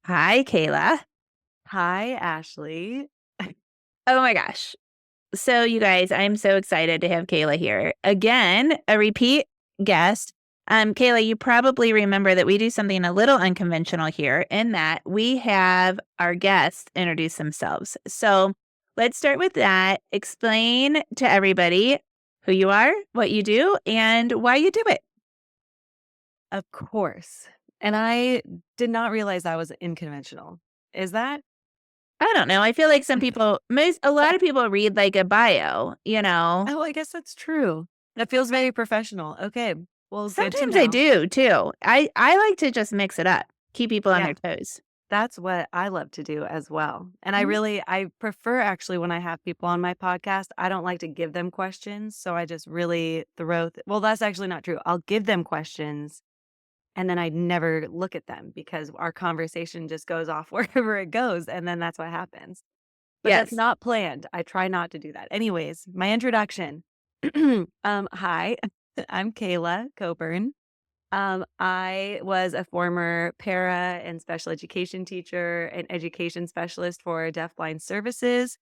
Hi, Kayla. Hi, Ashley. Oh my gosh. So, you guys, I'm so excited to have Kayla here. Again, a repeat guest. Kayla, you probably remember that we do something a little unconventional here in that we have our guests introduce themselves. So, let's start with that. Explain to everybody who you are, what you do, and why you do it. Of course. And I did not realize I was unconventional. Is that? I don't know. I feel like a lot of people read like a bio, Oh, I guess that's true. That feels very professional. Okay. Well, good to Sometimes I know. do too. I like to just mix it up, keep people on their Yeah, toes. that's what I love to do as well. And Mhm. I prefer actually when I have people on my podcast, I don't like to give them questions. So I just really well, that's actually not true. I'll give them questions and then I never look at them because our conversation just goes off wherever it goes. And then that's what happens. But that's Yes. not planned. I try not to do that. Anyways, my introduction. Hi, I'm Kayla Coburn. I was a former para and special education teacher and education specialist for deafblind services.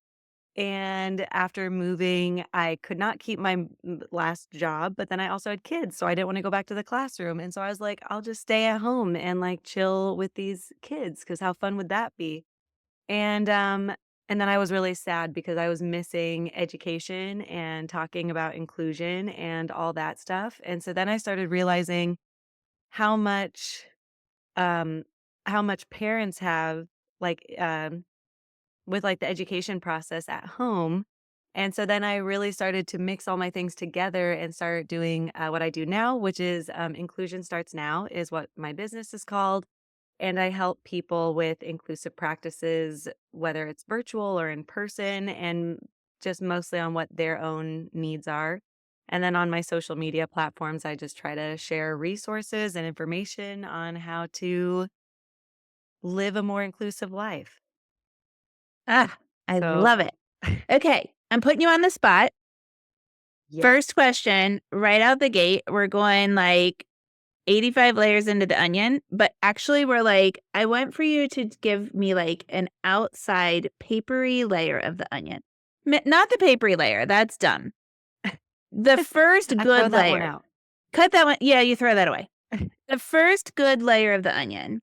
And after moving, I could not keep my last job, but then I also had kids, so I didn't want to go back to the classroom. And so I was like, I'll just stay at home and like chill with these kids because how fun would that be? And, um, and then I was really sad because I was missing education and talking about inclusion and all that stuff. And so then I started realizing how much, um, how much parents have like, with like the education process at home. And so then I really started to mix all my things together and start doing what I do now, which is Inclusion Starts Now, is what my business is called. And I help people with inclusive practices, whether it's virtual or in person, and just mostly on what their own needs are. And then on my social media platforms, I just try to share resources and information on how to live a more inclusive life. Ah, I So, love it. Okay, I'm putting you on the spot. yes. First question, right out the gate, we're going like 85 layers into the onion, but actually we're like, I want for you to give me like an outside papery layer of the onion. Not the papery layer, that's done. The first I throw good that one layer. out. Cut that one. Yeah, you throw that away. The first good layer of the onion.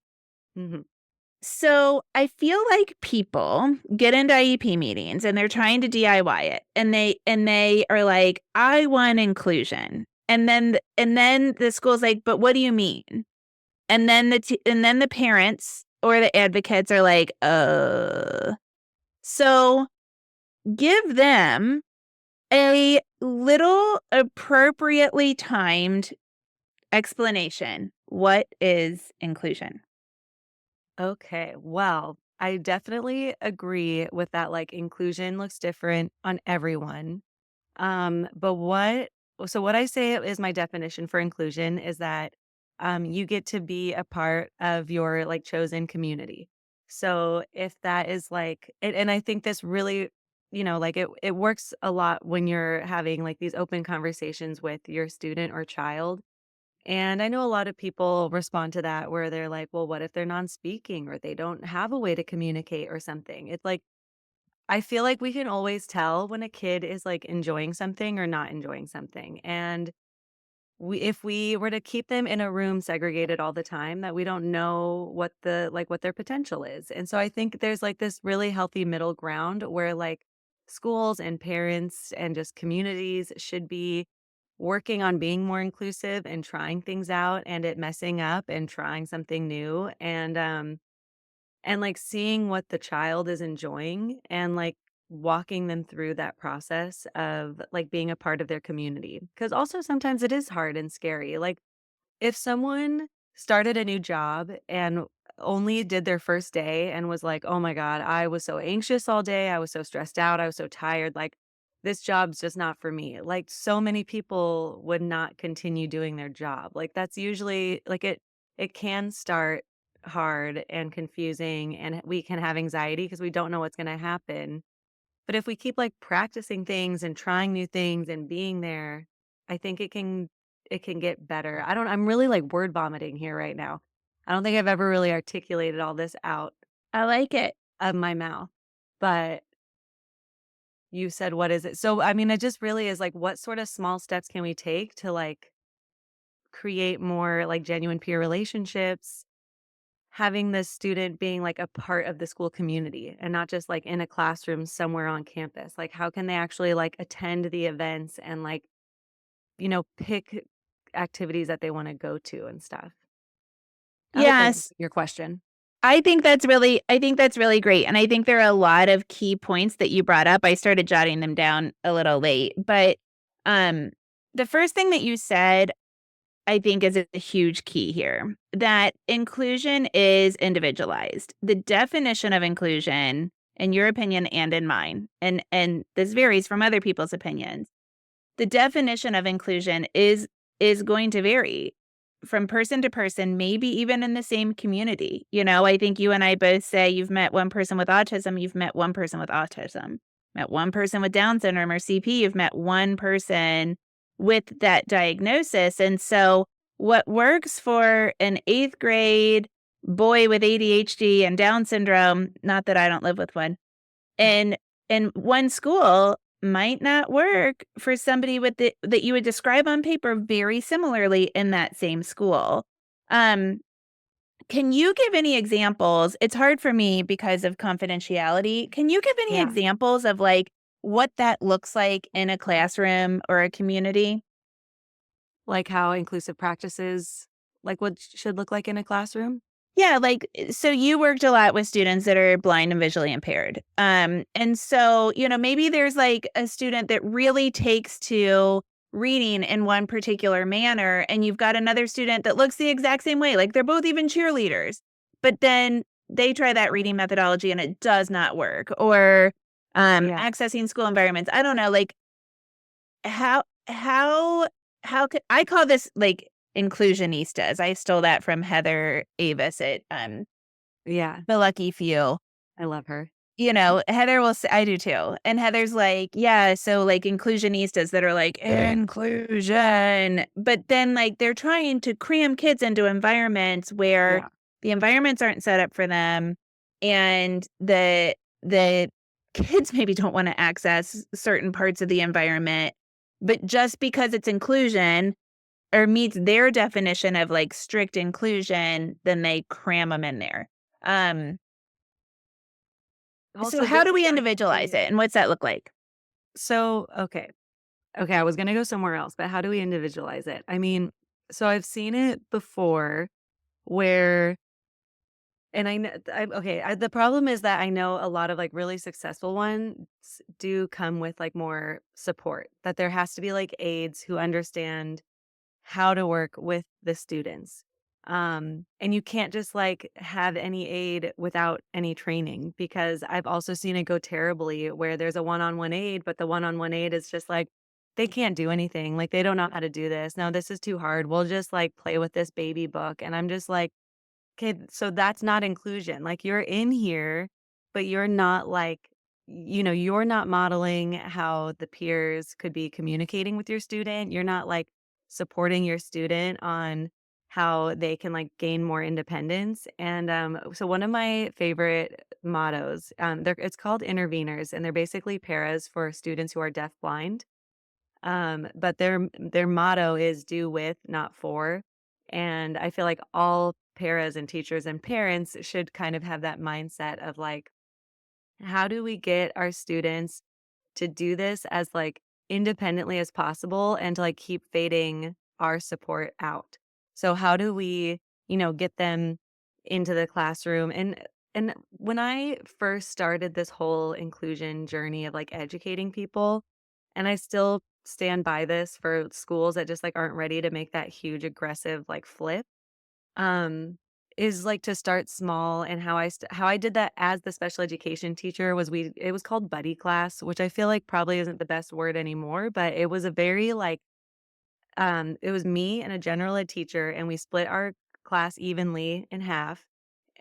Mhm. So I feel like people get into IEP meetings and they're trying to DIY it and they are like, I want inclusion. And then the school's like, but what do you mean? And then the parents or the advocates are like, so give them a little appropriately timed explanation. What is inclusion? Okay. Well, I definitely agree with that. Like inclusion looks different on everyone. But what I say is my definition for inclusion is that you get to be a part of your like chosen community. So if that is like, and I think this really, like it works a lot when you're having like these open conversations with your student or child. And I know a lot of people respond to that where they're like, well, what if they're non-speaking or they don't have a way to communicate or something? It's like I feel like we can always tell when a kid is like enjoying something or not enjoying something. And if we were to keep them in a room segregated all the time, that we don't know what their potential is. And so I think there's like this really healthy middle ground where like schools and parents and just communities should be working on being more inclusive and trying things out and it messing up and trying something new and, like, seeing what the child is enjoying and, like, walking them through that process of, like, being a part of their community. Because also sometimes it is hard and scary. Like, if someone started a new job and only did their first day and was like, "Oh my god, I was so anxious all day, I was so stressed out, I was so tired, like, this job's just not for me." Like, so many people would not continue doing their job. Like, that's usually like, it can start hard and confusing, and we can have anxiety because we don't know what's gonna happen. But if we keep, like, practicing things and trying new things and being there, I think it can get better. I'm really, like, word vomiting here right now. I don't think I've ever really articulated all this out I like it. of my mouth, but you said, "What is it?" So, I mean, it just really is like, what sort of small steps can we take to like create more like genuine peer relationships, having this student being like a part of the school community and not just like in a classroom somewhere on campus? Like, how can they actually like attend the events and like, pick activities that they want to go to and stuff? I hope that Yes. answered your question. I think that's really great, and I think there are a lot of key points that you brought up. I started jotting them down a little late, but, um, the first thing that you said, I think is a huge key here, that inclusion is individualized. The definition of inclusion, in your opinion and in mine, and this varies from other people's opinions, the definition of inclusion is going to vary from person to person, maybe even in the same community. I think you and I both say you've met one person with autism, you've met one person with autism. Met one person with Down syndrome or CP, you've met one person with that diagnosis. And so what works for an 8th grade boy with ADHD and Down syndrome, not that I don't live with one, and one school might not work for somebody with that you would describe on paper very similarly in that same school. Um, can you give any examples? It's hard for me because of confidentiality. Can you give any Yeah. examples of, like, what that looks like in a classroom or a community? Like how inclusive practices, like what should look like in a classroom? Yeah, like, so you worked a lot with students that are blind and visually impaired. And so, maybe there's like a student that really takes to reading in one particular manner, and you've got another student that looks the exact same way. Like they're both even cheerleaders, but then they try that reading methodology and it does not work. Or Yeah. accessing school environments. I don't know, like how how how could I call this, like, inclusionistas. I stole that from Heather Avis at, Yeah. The Lucky Few. I love her. Heather will say I do too, and Heather's like, "Yeah, so, like, inclusionistas that are like, 'Inclusion,' but then, like, they're trying to cram kids into environments where Yeah. the environments aren't set up for them, and the kids maybe don't wanna access certain parts of the environment, but just because it's inclusion or meets their definition of, like, strict inclusion, then they cram them in there. Um, so Also, how just do like we the individualize it, idea. and what's that look like? So, okay. Okay, I was gonna go somewhere else, but how do we individualize it? I mean, so I've seen it before where and I know okay, the problem is that I know a lot of like really successful ones do come with like more support. That there has to be like aides who understand how to work with the students. And you can't just like have any aid without any training because I've also seen it go terribly where there's a one-on-one aid, but the one-on-one aid is just like they can't do anything. Like they don't know how to do this. No, this is too hard. We'll just like play with this baby book. And I'm just like, okay, so that's not inclusion. Like you're in here, but you're not like, you're not modeling how the peers could be communicating with your student. You're not like supporting your student on how they can like gain more independence. And so one of my favorite mottos, it's called interveners, and they're basically paras for students who are deaf blind. But their motto is "Do with, not for," and I feel like all paras and teachers and parents should kind of have that mindset of like, how do we get our students to do this as like independently as possible and to like keep fading our support out? So how do we, get them into the classroom and when I first started this whole inclusion journey of like educating people, and I still stand by this for schools that just, like, aren't ready to make that huge aggressive, like, flip, um, is, like, to start small, and how I did that as the special education teacher was it was called buddy class, which I feel like probably isn't the best word anymore, but it was a very, like, it was me and a general ed teacher, and we split our class evenly in half,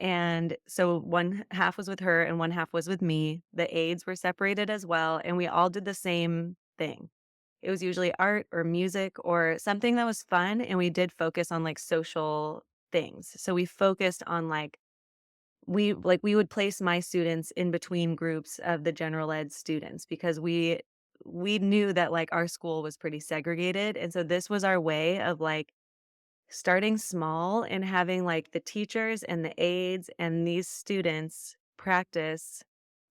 and so one half was with her and one half was with me. The aides were separated as well, and we all did the same thing. It was usually art or music or something that was fun, and we did focus on, like, social things. So we focused on we would place my students in between groups of the general ed students because we knew that like our school was pretty segregated. And so this was our way of like starting small and having like the teachers and the aides and these students practice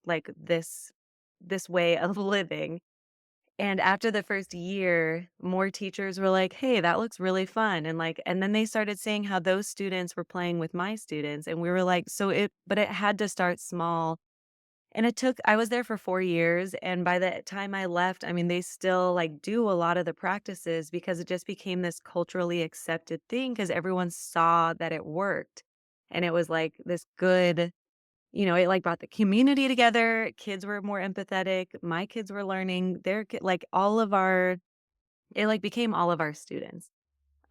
like this way of living. And after the first year, more teachers were like, "Hey, that looks really fun." And like and then they started saying how those students were playing with my students and we were like, so it but it had to start small. And it took I was there for 4 years, and by the time I left, I mean, they still, like, do a lot of the practices because it just became this culturally accepted thing because everyone saw that it worked. And it was, like, this good it, like, brought the community together, kids were more empathetic, my kids were learning, their ki like, all of our it, like, became all of our students.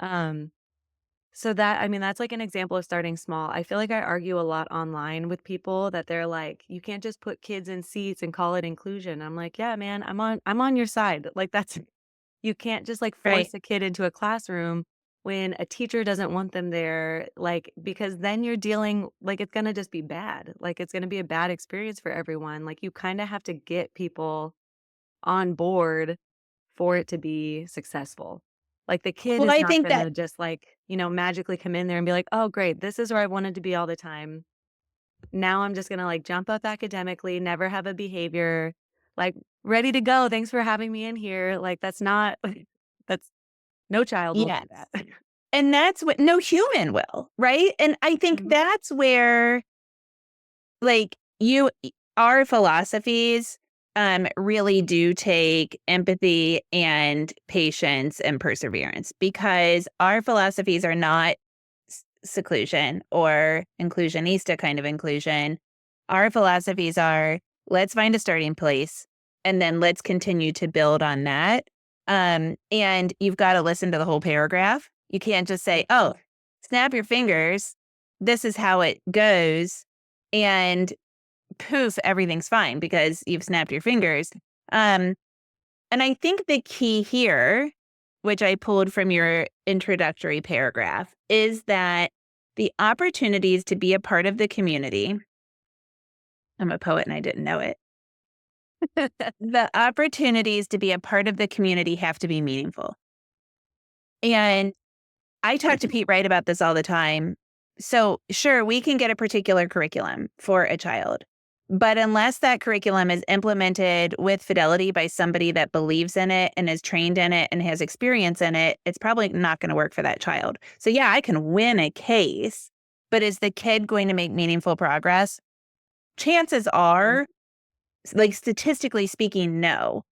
Um so that I mean, that's like an example of starting small. I feel like I argue a lot online with people that they're like, "You can't just put kids in seats and call it inclusion." I'm like, "Yeah, man, I'm on your side." Like that's you can't just like Right. force a kid into a classroom when a teacher doesn't want them there, like because then you're dealing like it's gonna just be bad. Like it's gonna be a bad experience for everyone. Like you kind of have to get people on board for it to be successful. Like, the kid Well, is I not think that gonna just, like, magically come in there and be like, "Oh, great. This is where I wanted to be all the time. Now I'm just gonna, like, jump up academically, never have a behavior, like, ready to go. Thanks for having me in here." Like, that's not that's no child will do yes. that. And that's what no human will, right? And I think Mhm. that's where like our philosophies really do take empathy and patience and perseverance because our philosophies are not seclusion or inclusionista kind of inclusion. Our philosophies are let's find a starting place and then let's continue to build on that. And you've got to listen to the whole paragraph. You can't just say, oh, snap your fingers. This is how it goes. And poof, everything's fine because you've snapped your fingers. Um, and I think the key here, which I pulled from your introductory paragraph, is that the opportunities to be a part of the community. I'm a poet and I didn't know it. The opportunities to be a part of the community have to be meaningful. And I talk to Pete Wright about this all the time. So, sure, we can get a particular curriculum for a child, but unless that curriculum is implemented with fidelity by somebody that believes in it and is trained in it and has experience in it, it's probably not going to work for that child. So, yeah, I can win a case, but is the kid going to make meaningful progress? Chances Mhm. are, like statistically speaking, no.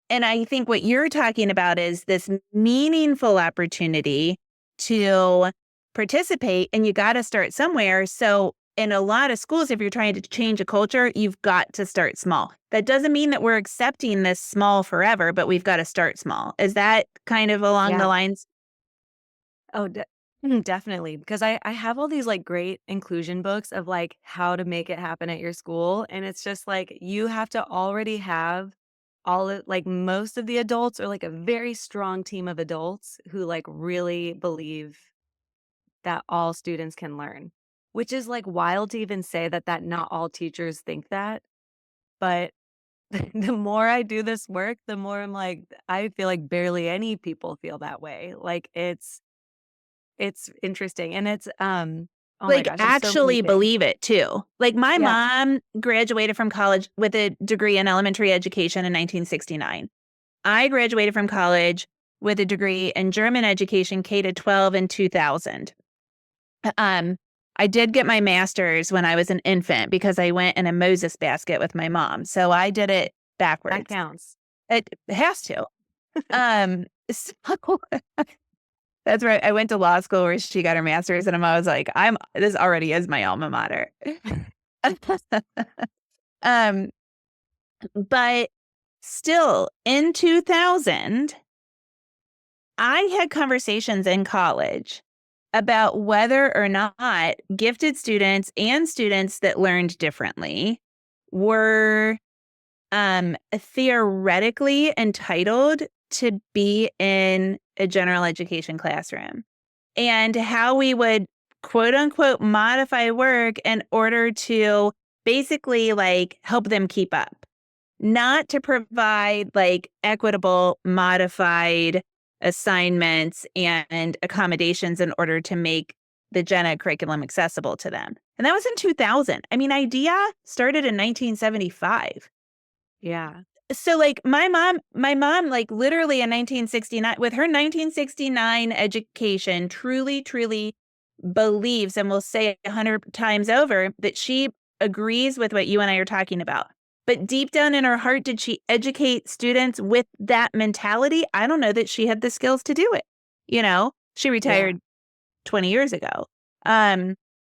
And I think what you're talking about is this meaningful opportunity to participate, and you got to start somewhere. So, in a lot of schools, if you're trying to change a culture, you've got to start small. That doesn't mean that we're accepting this small forever, but we've got to start small. Is that kind of along the Yeah. lines? Oh, definitely, because I have all these, like, great inclusion books of, like, how to make it happen at your school, and it's just, like, you have to already have most of the adults or, like, a very strong team of adults who, like, really believe that all students can learn, which is, like, wild to even say that not all teachers think that, but the more I do this work, the more I'm like, I feel like barely any people feel that way, like, it's interesting, and oh my Like, gosh, there's so many actually things. believe it too. Like, my Yeah, mom graduated from college with a degree in elementary education in 1969. I graduated from college with a degree in German education, K to 12 in 2000. Um, I did get my master's when I was an infant because I went in a Moses basket with my mom. So I did it that backwards. counts. It has to. So that's right. I went to law school where she got her master's and I was like, this already is my alma mater. um, but still in 2000, I had conversations in college about whether or not gifted students and students that learned differently were theoretically entitled to be in a general education classroom and how we would quote unquote modify work in order to basically like help them keep up, not to provide like equitable modified assignments and accommodations in order to make the Gen Ed curriculum accessible to them. And that was in 2000. I mean, IDEA started in 1975. Yeah. So like my mom like literally in 1969 with her 1969 education truly believes and will say 100 times over that she agrees with what you and I are talking about. But deep down in her heart, did she educate students with that mentality? I don't know that she had the skills to do it. She Yeah. retired 20 years ago. Um,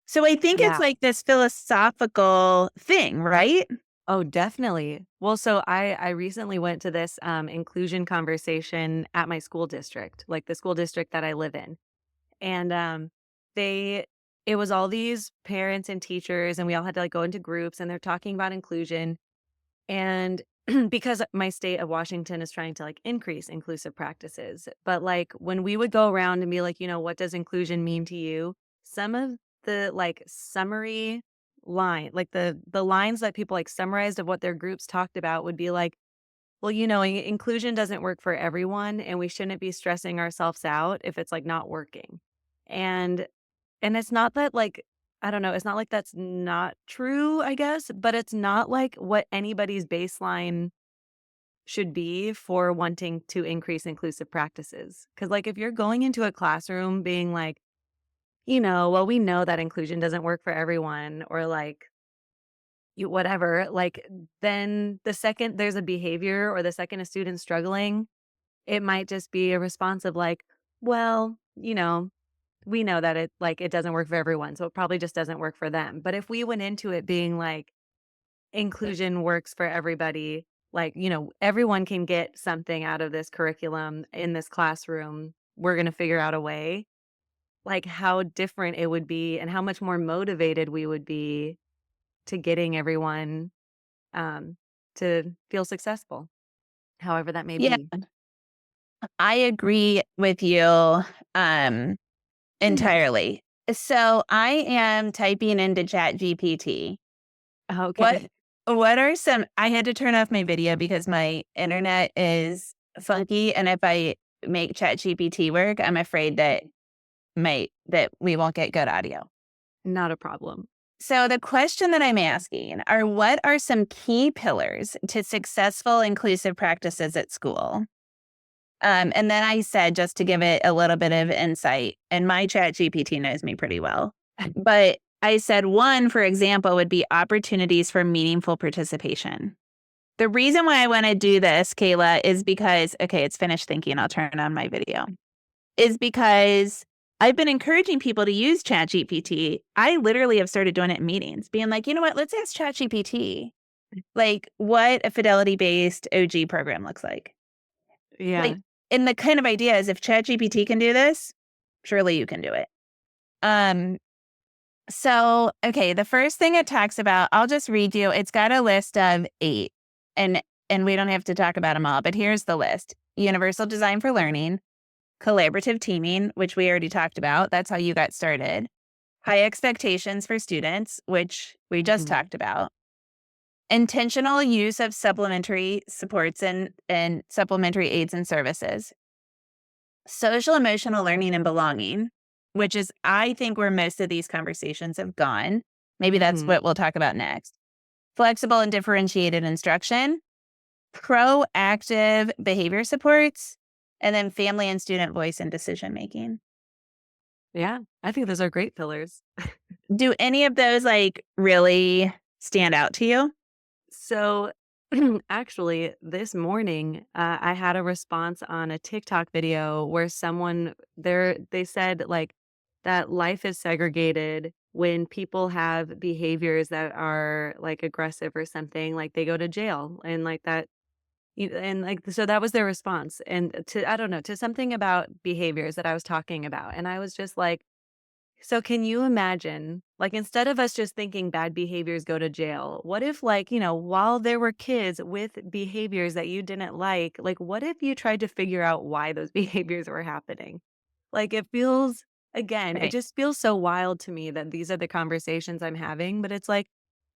so I think it's Yeah. like this philosophical thing, right? Oh, definitely. Well, so I recently went to this inclusion conversation at my school district, like the school district that I live in. And they it was all these parents and teachers, and we all had to like go into groups, and they're talking about inclusion. And because my state of Washington is trying to like increase inclusive practices, but like when we would go around and be like, what does inclusion mean to you? Some of the like summary like the lines that people like summarized of what their groups talked about would be like, well, inclusion doesn't work for everyone, and we shouldn't be stressing ourselves out if it's like not working. And it's not that like I don't know, it's not like that's not true, I guess, but it's not like what anybody's baseline should be for wanting to increase inclusive practices. Cause like if you're going into a classroom being like, well, we know that inclusion doesn't work for everyone, or like you whatever, like then the second there's a behavior or the second a student's struggling, it might just be a response of like, well, we know that it doesn't work for everyone, so it probably just doesn't work for them. But if we went into it being like inclusion works for everybody, like, everyone can get something out of this curriculum in this classroom, we're going to figure out a way, like how different it would be and how much more motivated we would be to getting everyone um to feel successful, however that may Yeah, be. I agree with you entirely. So I am typing into Chat GPT. What Okay. what are some I had to turn off my video because my internet is funky, and if I make Chat GPT work, I'm afraid that we won't get good audio. Not a problem. So the question that I'm asking are what are some key pillars to successful inclusive practices at school? And then I said, just to give it a little bit of insight, and my Chat GPT knows me pretty well, but I said one, for example, would be opportunities for meaningful participation. The reason why I want to do this, Kayla, is because, okay, it's finished thinking. I'll turn on my video. Is because I've been encouraging people to use ChatGPT. I literally have started doing it in meetings, being like, you know what, let's ask ChatGPT, like, what a fidelity based OG program looks like. Yeah. Like, and the kind of idea is if ChatGPT can do this, surely you can do it. Um, so, okay, the first thing it talks about, I'll just read you. It's got a list of 8, and we don't have to talk about them all, but here's the list. Universal design for learning, collaborative teaming, which we already talked about. That's how you got started. High expectations for students, which we just Mhm. talked about. Intentional use of supplementary supports and supplementary aids and services. Social emotional learning and belonging, which is, I think, where most of these conversations have gone. Maybe that's Mhm. what we'll talk about next. Flexible and differentiated instruction, proactive behavior supports, and then family and student voice and decision making. Yeah, I think those are great pillars. Do any of those like really stand out to you? So, actually, this morning, I had a response on a TikTok video where they said like that life is segregated when people have behaviors that are like aggressive or something, like they go to jail and like that. And like so that was their response, and to I don't know, to something about behaviors that I was talking about, and I was just like, so can you imagine, like, instead of us just thinking bad behaviors go to jail, what if, like, while there were kids with behaviors that you didn't like, what if you tried to figure out why those behaviors were happening? Like, it feels again, it Right. just feels so wild to me that these are the conversations I'm having, but it's like,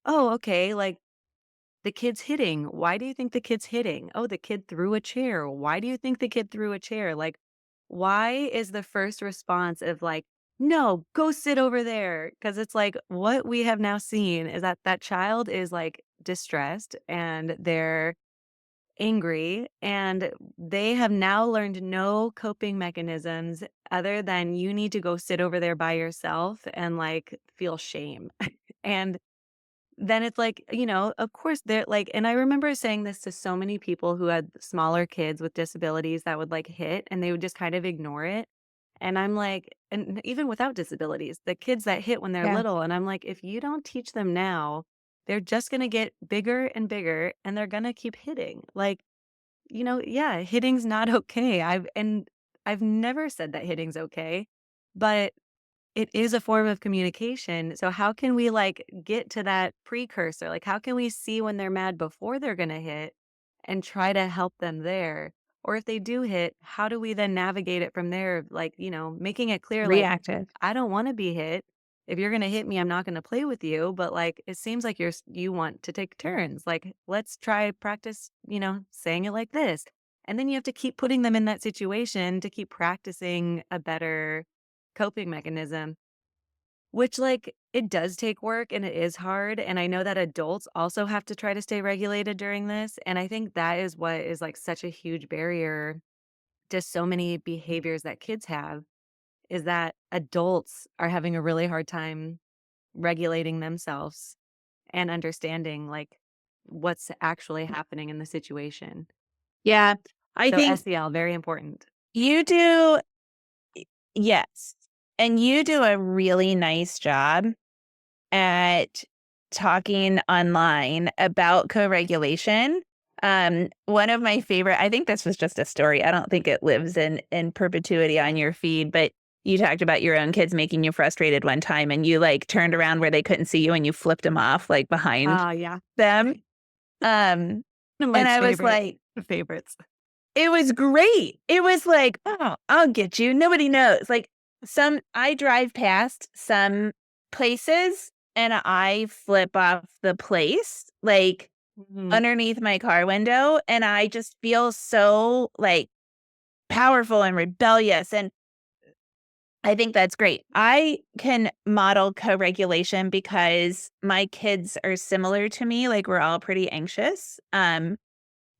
"Oh, okay, like, the kid's hitting. Why do you think the kid's hitting? Oh, the kid threw a chair. Why do you think the kid threw a chair?" Like, why is the first response of like, "No, go sit over there?" Because it's like, what we have now seen is that that child is, like, distressed, and they're angry, and they have now learned no coping mechanisms other than you need to go sit over there by yourself and, like, feel shame. And then it's like, of course they're like, and I remember saying this to so many people who had smaller kids with disabilities that would like hit and they would just kind of ignore it. And I'm like, and even without disabilities, the kids that hit when they're Yeah. little, and I'm like, if you don't teach them now, they're just going to get bigger and bigger and they're going to keep hitting. Like, yeah, hitting's not okay. I've never said that hitting's okay, but it is a form of communication. So how can we like get to that precursor? Like how can we see when they're mad before they're going to hit and try to help them there? Or if they do hit, how do we then navigate it from there? Like, making it clear like Reactive. I don't want to be hit. If you're going to hit me, I'm not going to play with you, but like it seems like you want to take turns. Like let's try practice, saying it like this. And then you have to keep putting them in that situation to keep practicing a better coping mechanism, which, like, it does take work and it is hard, and I know that adults also have to try to stay regulated during this, and I think that is what is, like, such a huge barrier to so many behaviors that kids have, is that adults are having a really hard time regulating themselves and understanding, like, what's actually happening in the situation. Yeah. I So think SEL, very important. you do. Yes. And you do a really nice job at talking online about co-regulation. One of my favorite, I think this was just a story. I don't think it lives in perpetuity on your feed, but you talked about your own kids making you frustrated one time and you like turned around where they couldn't see you and you flipped them off like behind Ah, yeah. them. Um, One of my and I was favorite like, favorites. it was great. It was like, "Oh, I'll get you. Nobody knows." Like, I drive past some places and I flip off the place, like, Mhm. underneath my car window, and I just feel so, like, powerful and rebellious, and I think that's great. I can model co-regulation because my kids are similar to me, like, we're all pretty anxious,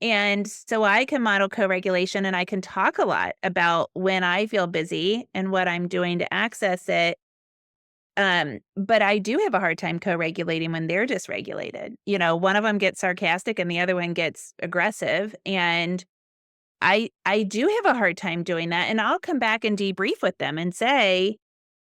and so I can model co-regulation and I can talk a lot about when I feel busy and what I'm doing to access it. But I do have a hard time co-regulating when they're dysregulated. One of them gets sarcastic and the other one gets aggressive. And I do have a hard time doing that. And I'll come back and debrief with them and say,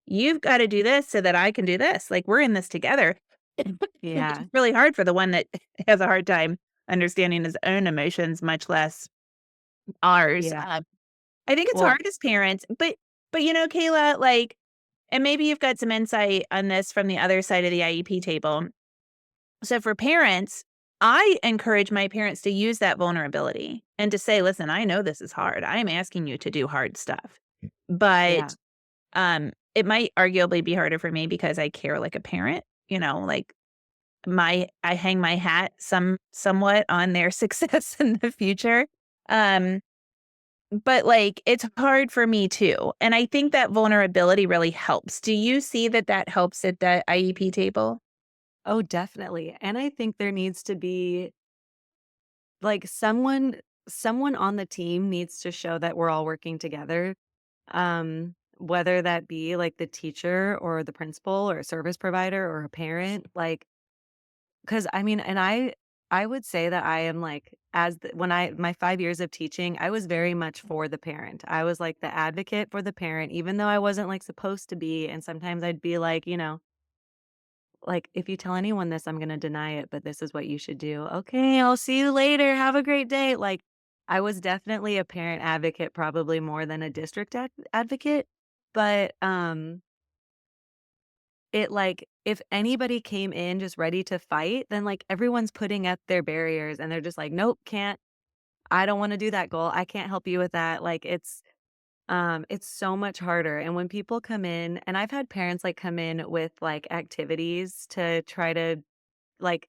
you've got to do this so that I can do this. Like we're in this together. It's Yeah. really hard for the one that has a hard time understanding his own emotions, much less ours. Yeah. I think it's Well, hard as parents, but Kayla, like, and maybe you've got some insight on this from the other side of the IEP table. So for parents, I encourage my parents to use that vulnerability and to say, "Listen, I know this is hard. I'm asking you to do hard stuff." yeah. But it might arguably be harder for me because I care like a parent, like I hang my hat somewhat on their success in the future. Um But, like, it's hard for me too, and I think that vulnerability really helps. Do you see that that helps at the IEP table? Oh, definitely. And I think there needs to be like someone on the team needs to show that we're all working together. Whether that be like the teacher or the principal or a service provider or a parent, like cuz I mean, and I would say that I am like when I my 5 years of teaching, I was very much for the parent. I was like the advocate for the parent even though I wasn't like supposed to be, and sometimes I'd be like, like, "If you tell anyone this, I'm gonna deny it, but this is what you should do." "Okay, I'll see you later. Have a great day." Like, I was definitely a parent advocate probably more than a district advocate, but, it like, if anybody came in just ready to fight, then, like, everyone's putting up their barriers, and they're just like, "Nope, can't. I don't wanna do that goal. I can't help you with that." Like, it's It's so much harder, and when people come in and I've had parents, like, come in with, like, activities to try to, like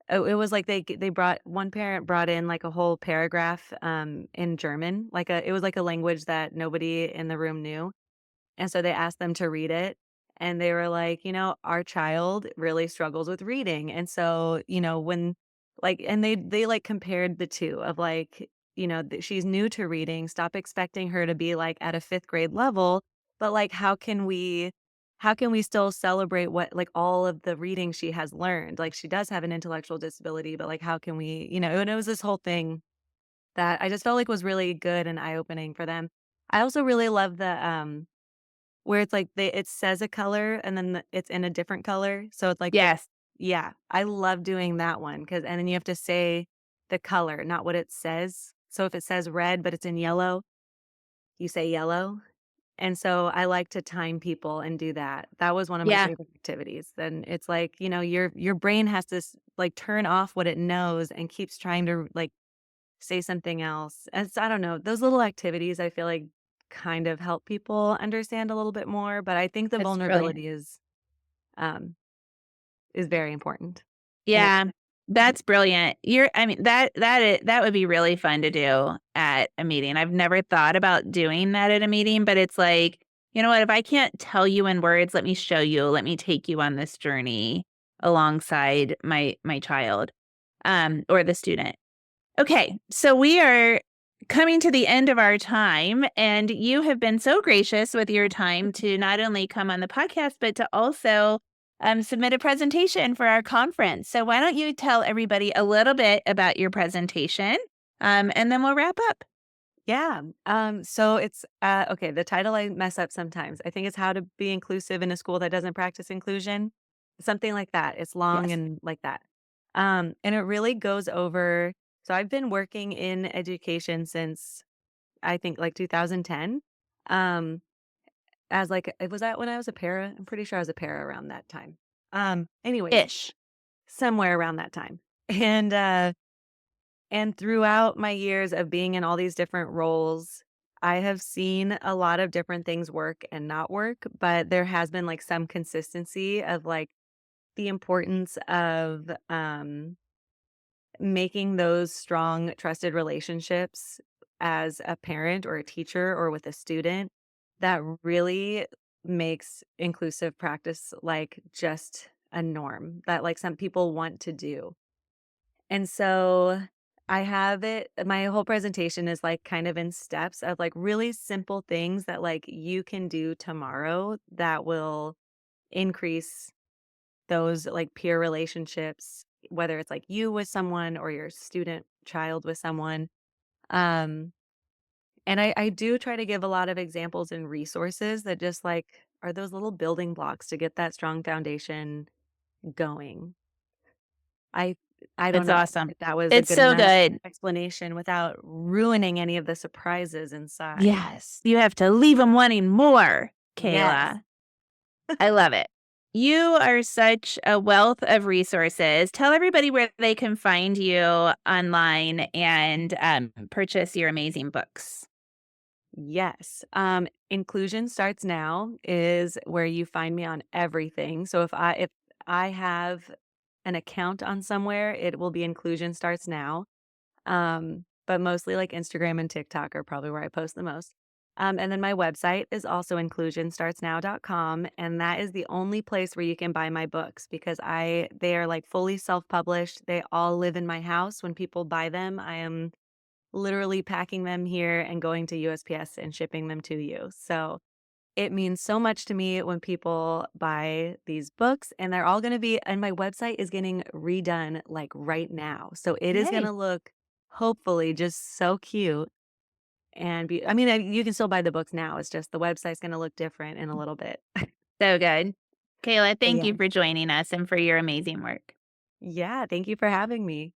oh, it was like they brought one parent brought in, like, a whole paragraph, in German, like, it was like a language that nobody in the room knew, and so they asked them to read it, and they were like, "Our child really struggles with reading." And so, when and they like compared the 2 of like, she's new to reading, stop expecting her to be like at a 5th grade level, but like how can we still celebrate what like all of the reading she has learned? Like she does have an intellectual disability, but like how can we, and it was this whole thing that I just felt like was really good and eye-opening for them. I also really love the where it's like it says a color and then it's in a different color. So it's like Yes. yeah, I love doing that one and then you have to say the color, not what it says. So if it says red, but it's in yellow, you say yellow. And so I like to time people and do that. That was one of my Yeah. favorite activities. Then it's like, your brain has to like turn off what it knows and keeps trying to like say something else. I don't know. Those little activities I feel like kind of help people understand a little bit more, but I think the That's brilliant. vulnerability um is very important. And it Yeah, that's brilliant. I mean, that would be really fun to do at a meeting. I've never thought about doing that at a meeting, but it's like, you know what? If I can't tell you in words, let me show you. Let me take you on this journey alongside my child, or the student. Okay, so we are coming to the end of our time, and you have been so gracious with your time to not only come on the podcast, but to also submit a presentation for our conference. So, why don't you tell everybody a little bit about your presentation, and then we'll wrap up. yeah. So it's okay, the title I mess up sometimes. I think it's how to be inclusive in a school that doesn't practice inclusion. Something like that. It's long Yes. and like that. And it really goes over so I've been working in education since I think like 2010. Um as like it was that when I was a para? I'm pretty sure I was a para around that time. Anyways, Ish. somewhere around that time. And throughout my years of being in all these different roles, I have seen a lot of different things work and not work, but there has been like some consistency of like the importance of making those strong, trusted relationships as a parent or a teacher or with a student that really makes inclusive practice like just a norm that like some people want to do. And so I have it my whole presentation is like kind of in steps of like really simple things that like you can do tomorrow that will increase those like peer relationships, whether it's like you with someone or your student child with someone. Um, and I do try to give a lot of examples and resources that just like are those little building blocks to get that strong foundation going. I I don't It's know awesome. if that was a It's good so enough good. explanation without ruining any of the surprises inside. Yes, you have to leave them wanting more, Yes. Kayla. I love it. You are such a wealth of resources. Tell everybody where they can find you online and purchase your amazing books. Yes. Inclusion starts now is where you find me on everything. So if I have an account on somewhere, it will be inclusion starts now. But mostly like Instagram and TikTok are probably where I post the most. And then my website is also inclusionstartsnow.com. And that is the only place where you can buy my books because they are like fully self-published. They all live in my house. When people buy them, I am literally packing them here and going to USPS and shipping them to you. So it means so much to me when people buy these books, and they're all gonna be and my website is getting redone, like, right now. So it is Yay. gonna look, hopefully, just so cute and be I mean, you can still buy the books now, it's just the website's gonna look different in a little bit. So good. Kayla, But thank yeah. you for joining us and for your amazing work. Yeah, thank you for having me.